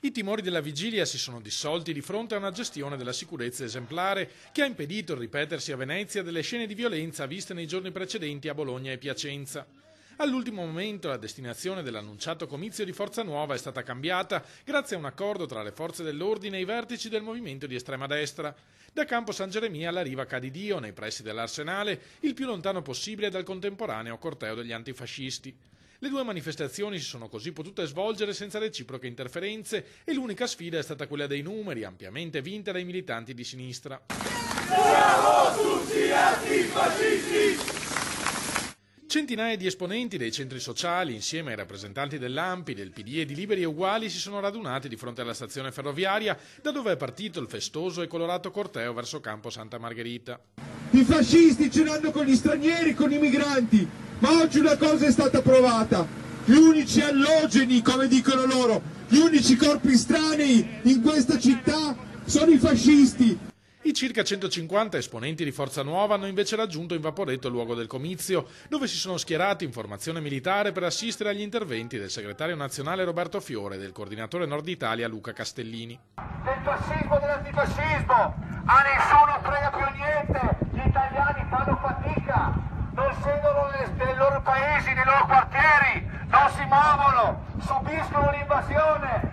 I timori della vigilia si sono dissolti di fronte a una gestione della sicurezza esemplare che ha impedito il ripetersi a Venezia delle scene di violenza viste nei giorni precedenti a Bologna e Piacenza. All'ultimo momento la destinazione dell'annunciato comizio di Forza Nuova è stata cambiata grazie a un accordo tra le forze dell'ordine e i vertici del movimento di estrema destra. Da Campo San Geremia alla riva Cadidio, nei pressi dell'Arsenale, il più lontano possibile dal contemporaneo corteo degli antifascisti. Le due manifestazioni si sono così potute svolgere senza reciproche interferenze e l'unica sfida è stata quella dei numeri, ampiamente vinta dai militanti di sinistra. Siamo tutti antifascisti! Centinaia di esponenti dei centri sociali, insieme ai rappresentanti dell'ANPI, del PD e di Liberi e Uguali, si sono radunati di fronte alla stazione ferroviaria, da dove è partito il festoso e colorato corteo verso Campo Santa Margherita. I fascisti ce l'hanno con gli stranieri, con i migranti, ma oggi una cosa è stata provata: gli unici allogeni, come dicono loro, gli unici corpi estranei in questa città sono i fascisti. I circa 150 esponenti di Forza Nuova hanno invece raggiunto in Vaporetto il luogo del comizio, dove si sono schierati in formazione militare per assistere agli interventi del segretario nazionale Roberto Fiore e del coordinatore Nord Italia Luca Castellini. Del fascismo e dell'antifascismo a nessuno frega più niente, gli italiani fanno fatica, non scendono nei loro paesi, nei loro quartieri, non si muovono, subiscono l'invasione.